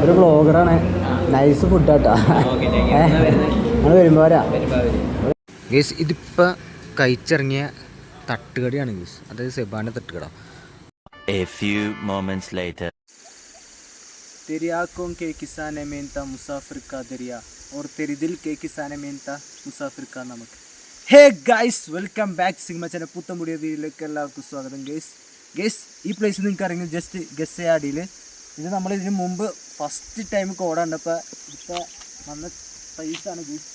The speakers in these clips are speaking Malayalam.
ഒരു ബ്ലോഗറാണ്. നൈസ് ഫുഡാട്ടാ. നമ്മൾ വരുമ്പോൾ വരാം ഗേസ്. ഇതിപ്പോൾ കഴിച്ചിറങ്ങിയ തട്ടുകടയാണ് ഗേസ്, അതായത് സെബാൻ്റെ തട്ടുകട. A few moments later. दरिया को के किसाने मेहनता मुसाफिर का दरिया और तेरी दिल के किसाने मेहनता मुसाफिर का नमक. Hey guys, welcome back sigma channel പുത്തൻ പുതിയ വീഡിയോയിലേക്ക് എല്ലാവർക്കും സ്വാഗതം. ഗേസ് ഈ പ്ലേസ് നിങ്ങൾക്ക് അറിയുന്നത് ജസ്റ്റ് ഗസ് ചെയ്യാടിയിൽ. ഇത് നമ്മൾ ഇതിന് മുമ്പ് ഫസ്റ്റ് ടൈം കോടാണ്ടപ്പോൾ ഇപ്പം വന്ന പ്ലേസാണ് ഗേസ്.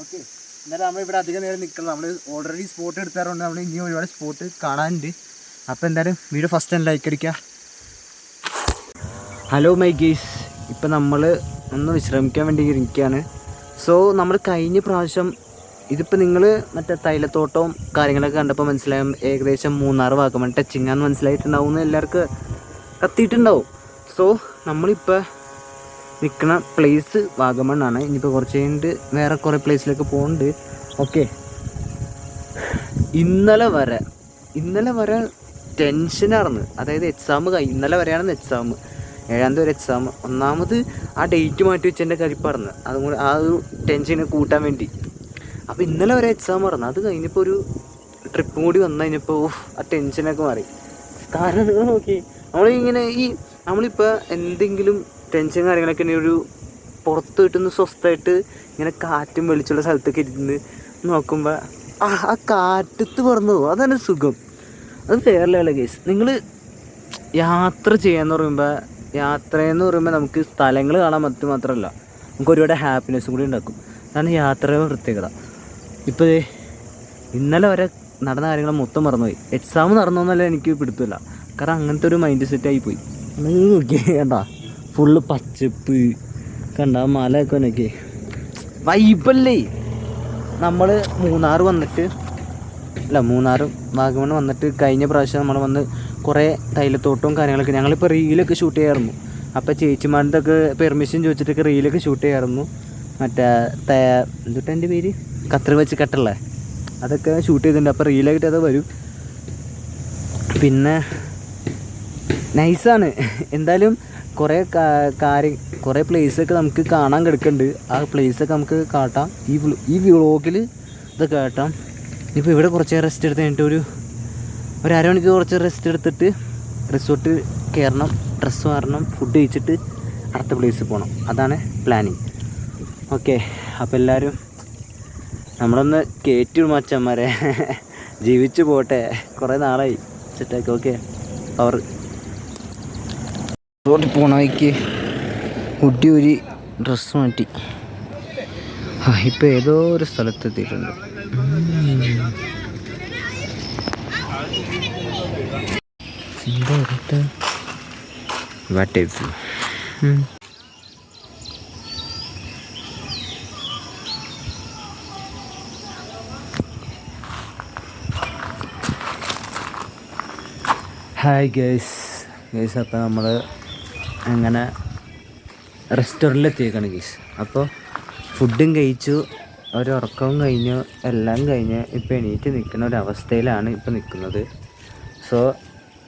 ഓക്കെ, എന്നാലും നമ്മളിവിടെ അധികം നേരം നിൽക്കണം. നമ്മൾ ഓൾറെഡി സ്പോട്ട് എടുത്താറുണ്ട്, നമ്മൾ ഇനി ഒരുപാട് സ്പോട്ട് കാണാനുണ്ട്. അപ്പോൾ എന്തായാലും വീഡിയോ ഫസ്റ്റ് തന്നെ ലൈക്ക് അടിക്കുക. ഹലോ മൈ ഗേസ്, ഇപ്പം നമ്മൾ ഒന്ന് വിശ്രമിക്കാൻ വേണ്ടി ഇരിക്കുകയാണ്. സോ നമ്മൾ കഴിഞ്ഞ പ്രാവശ്യം ഇതിപ്പോൾ നിങ്ങൾ മറ്റേ തൈലത്തോട്ടവും കാര്യങ്ങളൊക്കെ കണ്ടപ്പോൾ മനസ്സിലായും ഏകദേശം മൂന്നാർ വാഗമൺ ടച്ചിങ്ങാന്ന് മനസ്സിലായിട്ടുണ്ടാവും എന്ന് എല്ലാവർക്കും കത്തിയിട്ടുണ്ടാവും. സോ നമ്മളിപ്പോൾ നിൽക്കുന്ന പ്ലേസ് വാഗമണ്ണാണ്. ഇനിയിപ്പോൾ കുറച്ച് കഴിഞ്ഞിട്ട് വേറെ കുറേ പ്ലേസിലേക്ക് പോകുന്നുണ്ട്. ഓക്കെ, ഇന്നലെ വരെ ടെൻഷനായിരുന്നു. അതായത് എക്സാം ഇന്നലെ വരെയാണ് എക്സാം, 7ാം തീയതി ഒരു എക്സാം. ഒന്നാമത് ആ ഡേറ്റ് മാറ്റി വെച്ചതിൻ്റെ കരിപ്പായിരുന്നു, അതും കൂടി ആ ഒരു ടെൻഷനെ കൂട്ടാൻ വേണ്ടി. അപ്പോൾ ഇന്നലെ വരെ എക്സാം പറഞ്ഞു. അത് കഴിഞ്ഞപ്പോൾ ഒരു ട്രിപ്പും കൂടി വന്നു കഴിഞ്ഞപ്പോൾ ആ ടെൻഷനൊക്കെ മാറി. കാരണം നിങ്ങൾ നോക്കി, നമ്മളിങ്ങനെ നമ്മളിപ്പോൾ എന്തെങ്കിലും ടെൻഷൻ കാര്യങ്ങളൊക്കെ ഒരു പുറത്ത് കിട്ടുന്ന സ്വസ്ഥമായിട്ട് ഇങ്ങനെ കാറ്റും വെളിച്ചുള്ള സ്ഥലത്തൊക്കെ ഇരുന്ന് നോക്കുമ്പോൾ ആ കാറ്റത്ത് പറന്നു പോകും. അതാണ് സുഖം. അത് വേറെ ലെവല കേസ്. നിങ്ങൾ യാത്ര ചെയ്യാന്ന് പറയുമ്പോൾ നമുക്ക് സ്ഥലങ്ങൾ കാണാൻ മാത്രമല്ല, നമുക്ക് ഒരുപാട് ഹാപ്പിനെസ്സും കൂടി ഉണ്ടാക്കും. അതാണ് യാത്രയുടെ പ്രത്യേകത. ഇപ്പോൾ ഇന്നലെ വരെ നടന്ന കാര്യങ്ങൾ മൊത്തം മറന്നുപോയി. എക്സാം നടന്നോന്നല്ല എനിക്ക് പിടുത്തില്ല, കാരണം അങ്ങനത്തെ ഒരു മൈൻഡ് സെറ്റായി പോയി. നോക്കിയേ കണ്ട, ഫുള്ള് പച്ചപ്പ് കണ്ട, മലയൊക്കെ നോക്കി വൈബല്ലേ. നമ്മൾ മൂന്നാറും വാഗമൺ വന്നിട്ട് കഴിഞ്ഞ പ്രാവശ്യം നമ്മൾ വന്ന് കുറേ തൈലത്തോട്ടവും കാര്യങ്ങളൊക്കെ ഞങ്ങളിപ്പോൾ റീലൊക്കെ ഷൂട്ട് ചെയ്യാറുന്നു. അപ്പോൾ ചേച്ചിമാരുടെ ഒക്കെ പെർമിഷൻ ചോദിച്ചിട്ടൊക്കെ റീലൊക്കെ ഷൂട്ട് ചെയ്യാറുന്നു. മറ്റേ എന്തിട്ട് എൻ്റെ പേര് കത്രി വെച്ച് കട്ടല്ലേ, അതൊക്കെ ഷൂട്ട് ചെയ്തിട്ടുണ്ട്. അപ്പോൾ റീലായിട്ട് അത് വരും. പിന്നെ നൈസാണ് എന്തായാലും. കുറേ പ്ലേസൊക്കെ നമുക്ക് കാണാൻ കിടക്കുന്നുണ്ട്. ആ പ്ലേസൊക്കെ നമുക്ക് കാട്ടാം ഈ വ്ളോഗിൽ ഇത് കാട്ടാം. ഇപ്പോൾ ഇവിടെ കുറച്ച് റെസ്റ്റ് എടുത്ത് കഴിഞ്ഞിട്ട് ഒരു അരമണിക്കൂർ കുറച്ച് റെസ്റ്റ് എടുത്തിട്ട് റിസോർട്ട് കയറണം, ഡ്രസ്സ് മാറണം, ഫുഡ് കഴിച്ചിട്ട് അടുത്ത പ്ലേസിൽ പോകണം. അതാണ് പ്ലാനിങ്. ഓക്കെ, അപ്പോൾ എല്ലാവരും നമ്മളൊന്ന് കയറ്റി മച്ചന്മാരെ ജീവിച്ചു പോട്ടെ, കുറേ നാളായി സെറ്റാക്കി. ഓക്കെ, പവർ റോഡിൽ പോണവയ്ക്ക് കുട്ടി ഒരു ഡ്രസ്സ് മാറ്റി ഇപ്പോൾ ഏതോ ഒരു സ്ഥലത്തെത്തിയിട്ടുണ്ട്. Hi guys. അപ്പോൾ നമ്മൾ അങ്ങനെ റെസ്റ്റോറൻറ്റിൽ എത്തിയേക്കാണ് ഗൈസ്. അപ്പോൾ ഫുഡും കഴിച്ചു, ഒരുറക്കവും കഴിഞ്ഞു, എല്ലാം കഴിഞ്ഞ് ഇപ്പോൾ എണീറ്റ് നിൽക്കുന്ന ഒരവസ്ഥയിലാണ് ഇപ്പോൾ നിൽക്കുന്നത്. സോ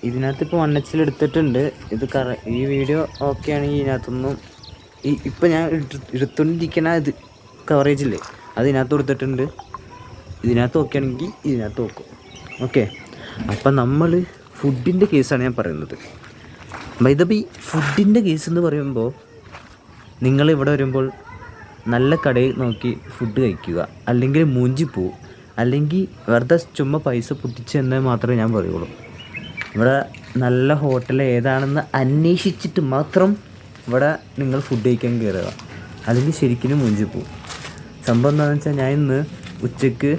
ഇതിനകത്ത് ഇപ്പോൾ 1H എടുത്തിട്ടുണ്ട്. ഇത് ഈ വീഡിയോ ഓക്കെ ആണെങ്കിൽ ഇതിനകത്തൊന്നും ഇപ്പം ഞാൻ എടുത്തുകൊണ്ടിരിക്കുന്ന ഇത് കവറേജില്ലേ അത് ഇതിനകത്ത് കൊടുത്തിട്ടുണ്ട്. ഇതിനകത്ത് ഓക്കെ ആണെങ്കിൽ ഇതിനകത്ത് നോക്കും. ഓക്കെ, അപ്പം നമ്മൾ ഫുഡിൻ്റെ കേസാണ് ഞാൻ പറയുന്നത്. ഇതപ്പോൾ ഈ ഫുഡിൻ്റെ കേസ് എന്ന് പറയുമ്പോൾ നിങ്ങളിവിടെ വരുമ്പോൾ നല്ല കടയിൽ നോക്കി ഫുഡ് കഴിക്കുക, അല്ലെങ്കിൽ മൂഞ്ചി പോവും, അല്ലെങ്കിൽ വെറുതെ ചുമ്മാ പൈസ പൊട്ടിച്ച് എന്നാൽ മാത്രമേ ഞാൻ പറയുള്ളൂ. ഇവിടെ നല്ല ഹോട്ടൽ ഏതാണെന്ന് അന്വേഷിച്ചിട്ട് മാത്രം ഇവിടെ നിങ്ങൾ ഫുഡ് കഴിക്കാൻ കയറുക, അല്ലെങ്കിൽ ശരിക്കും മൂഞ്ചി പോവും. സംഭവം എന്താണെന്ന് വെച്ചാൽ ഞാൻ ഇന്ന് ഉച്ചയ്ക്ക്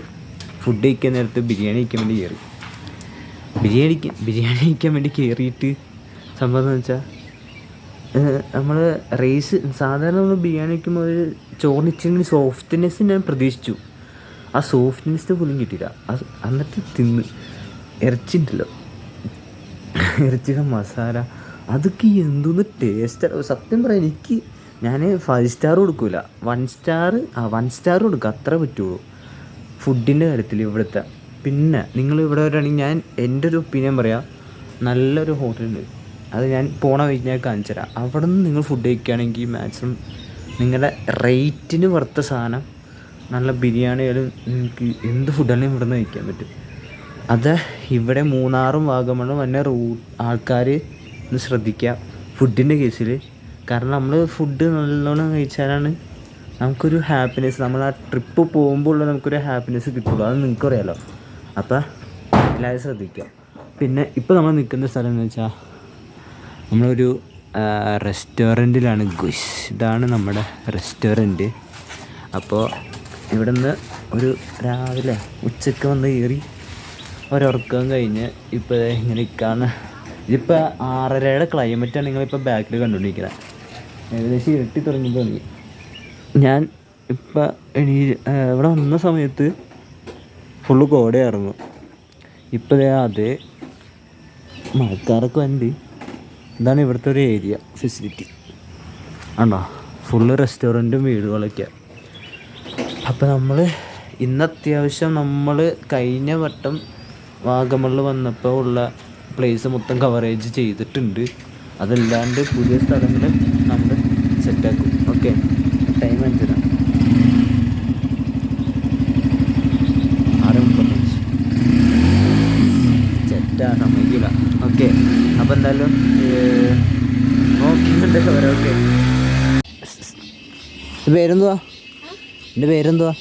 ഫുഡ് കഴിക്കാൻ നേരത്ത് ബിരിയാണി കഴിക്കാൻ വേണ്ടി കയറി. ബിരിയാണി കഴിക്കാൻ വേണ്ടി കയറിയിട്ട് സംഭവം എന്ന് വെച്ചാൽ നമ്മൾ റൈസ് സാധാരണ നമ്മൾ ബിരിയാണി വയ്ക്കുമ്പോൾ ഒരു ചോറിനിച്ചെങ്കിൽ സോഫ്റ്റ്നെസ് ഞാൻ പ്രതീക്ഷിച്ചു. ആ സോഫ്റ്റ്നെസ് പോലും കിട്ടിയില്ല. എന്നിട്ട് തിന്ന് ഇറച്ചിണ്ടല്ലോ, ഇറച്ചിയുടെ മസാല അതൊക്കെ എന്തോന്ന് ടേസ്റ്റ്. സത്യം പറയാം, ഞാൻ 5 സ്റ്റാർ കൊടുക്കില്ല, 1 സ്റ്റാർ കൊടുക്കുക, അത്ര പറ്റുള്ളൂ ഫുഡിൻ്റെ കാര്യത്തിൽ ഇവിടുത്തെ. പിന്നെ നിങ്ങൾ ഇവിടെ വരികയാണെങ്കിൽ ഞാൻ എൻ്റെ ഒരു ഒപ്പീനിയൻ പറയാം, നല്ലൊരു ഹോട്ടലുണ്ട് അത് ഞാൻ പോണ വഴി ഞാൻ കാണിച്ചു തരാം. അവിടെ നിന്ന് നിങ്ങൾ ഫുഡ് കഴിക്കുകയാണെങ്കിൽ മാക്സിമം നിങ്ങളുടെ റേറ്റിന് വർത്ത സാധനം, നല്ല ബിരിയാണി ആയാലും നിങ്ങൾക്ക് എന്ത് ഫുഡാണെങ്കിലും ഇവിടെ നിന്ന് കഴിക്കാൻ പറ്റും. അത് ഇവിടെ മൂന്നാറും വാഗമണ്ണും വന്ന ആൾക്കാർ ഒന്ന് ശ്രദ്ധിക്കുക ഫുഡിൻ്റെ കേസിൽ. കാരണം നമ്മൾ ഫുഡ് നല്ലോണം കഴിച്ചാലാണ് നമുക്കൊരു ഹാപ്പിനെസ്, നമ്മൾ ആ ട്രിപ്പ് പോകുമ്പോൾ ഉള്ള നമുക്കൊരു ഹാപ്പിനെസ് കിട്ടുള്ളൂ. അത് നിങ്ങൾക്കറിയാലോ. അപ്പോൾ എല്ലാവരും ശ്രദ്ധിക്കുക. പിന്നെ ഇപ്പോൾ നമ്മൾ നിൽക്കുന്ന സ്ഥലം എന്ന് വെച്ചാൽ നമ്മളൊരു റെസ്റ്റോറൻറ്റിലാണ്. ഗുഷ്, ഇതാണ് നമ്മുടെ റെസ്റ്റോറൻറ്റ്. അപ്പോൾ ഇവിടെ നിന്ന് ഒരു രാവിലെ ഉച്ചയ്ക്ക് വന്ന് കയറി ഒരുറക്കം കഴിഞ്ഞ് ഇപ്പോൾ ഇങ്ങനെ ഇരിക്കാണ്. ഇതിപ്പോൾ 6:30 ക്ലൈമറ്റാണ് നിങ്ങളിപ്പോൾ ബാക്കിൽ കണ്ടുകൊണ്ടിരിക്കുന്നത്. ഏകദേശം ഇരുട്ടി തുടങ്ങി. ഞാൻ ഇപ്പം ഇവിടെ വന്ന സമയത്ത് ഫുള്ള് കോടയായിരുന്നു. ഇപ്പോൾ അതേ മഴക്കാരൊക്കെ വണ്ടി. ഇതാണ് ഇവിടുത്തെ ഒരു ഏരിയ ഫെസിലിറ്റി ആണോ, ഫുള്ള് റെസ്റ്റോറൻറ്റും വീടുകളൊക്കെ. അപ്പോൾ നമ്മൾ ഇന്ന് അത്യാവശ്യം നമ്മൾ കഴിഞ്ഞ വട്ടം വാഗമണ്ണിൽ വന്നപ്പോൾ ഉള്ള പ്ലേസ് മൊത്തം കവറേജ് ചെയ്തിട്ടുണ്ട്. അതല്ലാണ്ട് പുതിയ സ്ഥലങ്ങൾ നമ്മൾ സെറ്റാക്കും. Okay, time 5:30, 6:35. സെറ്റാ സമ്മതിക്കില്ല. ഓക്കെ, അപ്പോൾ എന്തായാലും നോക്കിയിട്ടുണ്ട് അവരെ. ഓക്കെ, പേരെന്തുവാ? എൻ്റെ പേരെന്തുവാ?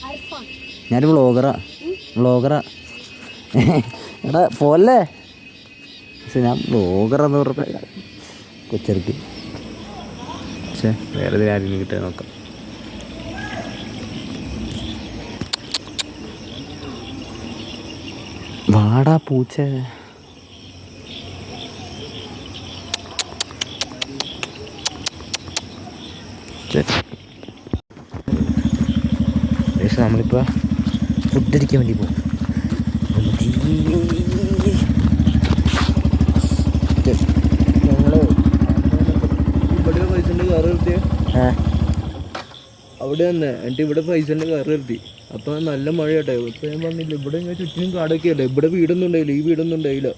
ഞാനൊരു വ്ളോഗറാ. എടാ പോലെ പക്ഷെ ഞാൻ വ്ളോഗറെന്ന് പറഞ്ഞ കൊച്ചിറക്കി. പക്ഷേ വേറെ ആരെങ്കിലും കിട്ടാൻ നോക്കാം. വാടാ പൂച്ച. നമ്മളിപ്പോൾ ഫുഡ് അടിക്കാൻ വേണ്ടി പോകും. അവിടെ തന്നെ എന്നിട്ട് ഇവിടെ പൈസൻ്റെ കാർ നിർത്തി. അപ്പോൾ നല്ല മഴ കേട്ടോ. ഇപ്പോൾ ഞാൻ പറഞ്ഞില്ല, ഇവിടെ ഞാൻ ചുറ്റിനും കാടൊക്കെ അല്ലേ. ഇവിടെ വീടൊന്നും ഉണ്ടായില്ല, ഈ വീടൊന്നും ഉണ്ടായില്ല,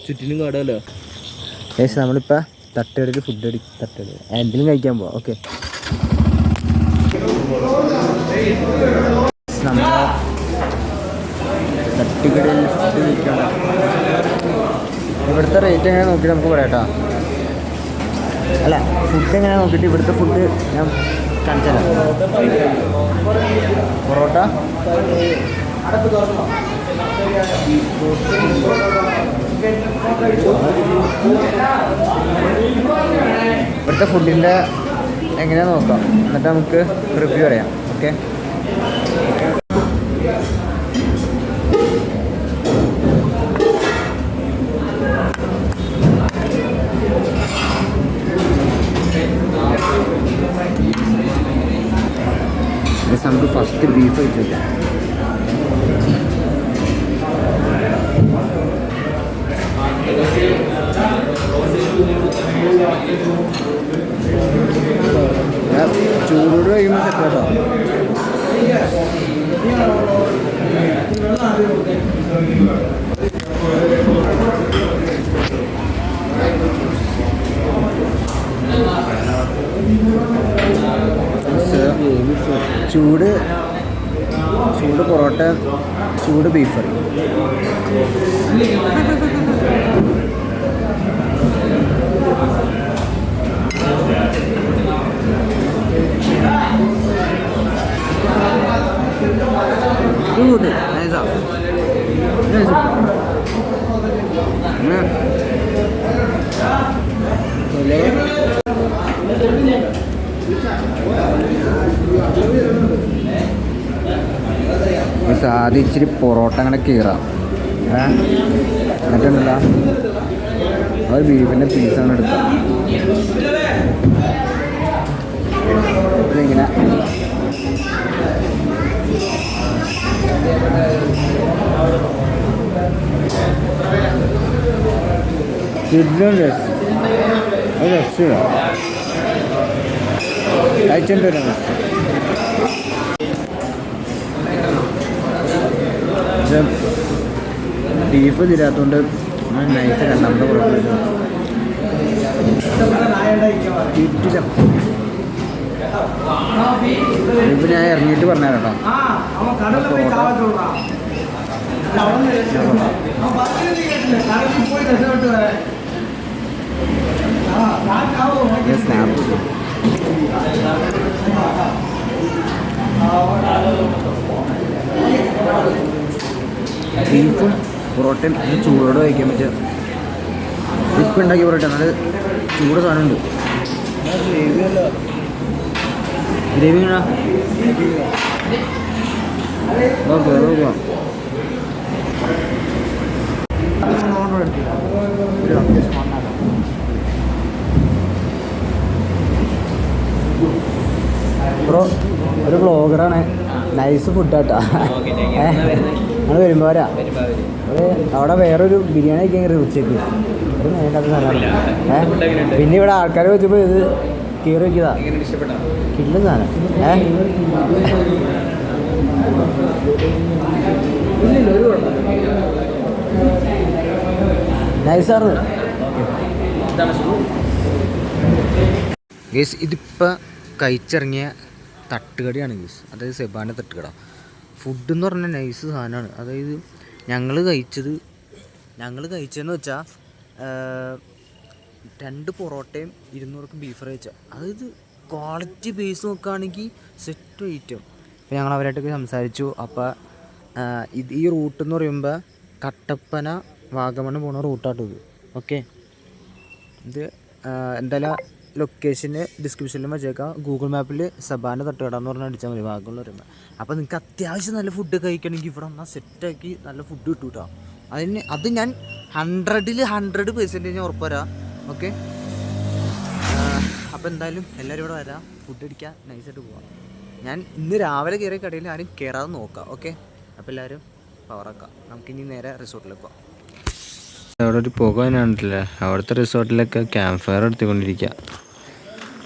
ചുറ്റിനും കാടല്ല. ഏകദേശം നമ്മളിപ്പോൾ തട്ടുകടയിൽ ഫുഡ് തട്ടുകട എന്തെങ്കിലും കഴിക്കാൻ പോവാം. ഓക്കെ, നമ്മൾ തട്ടുകടയിൽ ഫുഡ് കഴിക്കണം. ഇവിടുത്തെ റേറ്റ് എങ്ങനെ നോക്കിയിട്ട് നമുക്ക് പറയാം കേട്ടോ. അല്ല, ഫുഡ് എങ്ങനെ നോക്കിയിട്ട് ഇവിടുത്തെ ഫുഡ് ഞാൻ കാണിച്ചാലോ. പൊറോട്ട ഇവിടുത്തെ ഫുഡിൻ്റെ എങ്ങനെയാണെന്ന് നോക്കാം, എന്നിട്ട് നമുക്ക് റിവ്യൂ പറയാം. ഓക്കെ, നമുക്ക് ഫസ്റ്റ് ബീഫ് കഴിച്ചില്ല. ചൂടോട് കഴിയുമ്പോൾ സെറ്റ് കേട്ടോ. ചൂട് പൊറോട്ട, ചൂട് ബീഫ് കറി. Good, nice up. Nice up. ആദ്യം ഇച്ചിരി പൊറോട്ട അങ്ങനെ കീറാം. എന്നിട്ടുണ്ടല്ല അത് ബീഫിൻ്റെ പീസാണ് എടുക്കുക. ഇതിങ്ങനെ രക്ഷ കഴിച്ചിട്ട് വരാം. ബീഫ് തിരാത്തതുകൊണ്ട് നൈസ് രണ്ടാമത്തെ പൊറോട്ട. കിട്ടില്ല. ഇപ്പം ഞാൻ ഇറങ്ങിയിട്ട് പറഞ്ഞാൽ കേട്ടോ. സ്നാപ്പ് ബീഫും പൊറോട്ടയും ചൂടോടെ കഴിക്കാൻ പറ്റുക. ഇപ്പം ഉണ്ടാക്കിയ പൊറോട്ട നല്ല ചൂട് സാധനമുണ്ട്. ഗ്രേവി എങ്ങനെയാ? നോക്കുക നോക്കുക. ബ്രോ ഒരു വ്ളോഗറാണ്. നൈസ് ഫുഡാട്ടാ. നമ്മൾ വരുമ്പോൾ വരാ. അവിടെ വേറൊരു ബിരിയാണി ഒക്കെ കയറി ഉച്ചയ്ക്ക് ഒരു നേരിട്ട സാധനമാണ്. പിന്നെ ഇവിടെ ആൾക്കാർ വെച്ചപ്പോൾ ഇത് കയറി വയ്ക്കുന്നതാ. കിട്ടുന്ന സാധനം. നൈസാറ്. ഗേസ് ഇതിപ്പോൾ കഴിച്ചിറങ്ങിയ തട്ടുകടയാണ് ഗേസ്. അതായത് സെബാൻ്റെ തട്ടുകട. ഫുഡ് എന്ന് പറഞ്ഞാൽ നൈസ് സാധനമാണ്. അതായത് ഞങ്ങൾ കഴിച്ചതെന്ന് വെച്ചാൽ 2 പൊറോട്ടയും 200 ബീഫ് ഫ്രൈ വെച്ചാൽ അതായത് ക്വാളിറ്റി ബേസ് നോക്കുകയാണെങ്കിൽ സെറ്റ് ഐറ്റം. അപ്പോൾ ഞങ്ങൾ അവരായിട്ടൊക്കെ സംസാരിച്ചു. അപ്പോൾ ഈ റൂട്ട് എന്ന് പറയുമ്പോൾ കട്ടപ്പന വാഗമൺ പോണ റൂട്ടാട്ടോ ഇത്. ഓക്കെ, ഇത് എന്തായാലും ലൊക്കേഷന് ഡിസ്ക്രിപ്ഷനിലും വെച്ചേക്കാം. ഗൂഗിൾ മാപ്പിൽ സബാൻ്റെ തട്ടുകട എന്ന് പറഞ്ഞാൽ അടിച്ചാൽ മതി വാഗമണിൽ വരുമ്പോൾ. അപ്പോൾ നിങ്ങൾക്ക് അത്യാവശ്യം നല്ല ഫുഡ് കഴിക്കണമെങ്കിൽ ഇവിടെ വന്നാൽ സെറ്റാക്കി നല്ല ഫുഡ് കിട്ടും കേട്ടോ. അത് ഞാൻ 100% ഉറപ്പ് തരാം. ഓക്കെ, അപ്പോൾ എന്തായാലും എല്ലാവരും ഇവിടെ വരാം, ഫുഡ് അടിക്കാം, നൈസായിട്ട് പോവാം. ഞാൻ ഇന്ന് രാവിലെ കയറിയ കടയിൽ ആരും കയറാതെ നോക്കാം. ഓക്കെ, അപ്പോൾ എല്ലാവരും പവറാക്കാം. നമുക്കിനി നേരെ റിസോർട്ടിലേക്ക് പോകാം. അവിടെ ഒരു പുക തന്നെയാണല്ലേ. അവിടുത്തെ റിസോർട്ടിലൊക്കെ ക്യാമ്പ് ഫയർ എടുത്തുകൊണ്ടിരിക്കുക.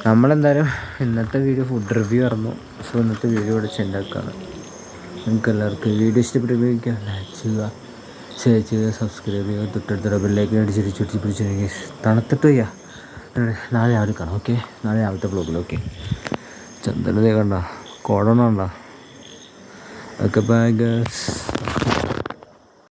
നമ്മളെന്തായാലും ഇന്നത്തെ വീഡിയോ ഫുഡ് റിവ്യൂ ആയിരുന്നു. സോ ഇന്നത്തെ വീഡിയോ ഇവിടെ ചെണ്ടാക്കുകയാണ്. നിങ്ങൾക്ക് എല്ലാവർക്കും വീഡിയോ ഇഷ്ടപ്പെട്ട് ഉപയോഗിക്കുക, ലൈക്ക് ചെയ്യുക, ഷെയർ ചെയ്യുക, സബ്സ്ക്രൈബ് ചെയ്യുക, തൊട്ടടുത്ത ബെല്ലൈക്കൻ അടിച്ചിട്ട് പിടിച്ചിട്ടുണ്ടെങ്കിൽ തണുത്തിട്ട് വയ്യ. നാളെ രാവിലെ കാണാം. ഓക്കെ, നാളെ രാവിലത്തെ ബ്ലോഗിൽ. ഓക്കെ, ചന്ദനതേ കണ്ട കോടണ ഉണ്ടോ? Okay, bye girls.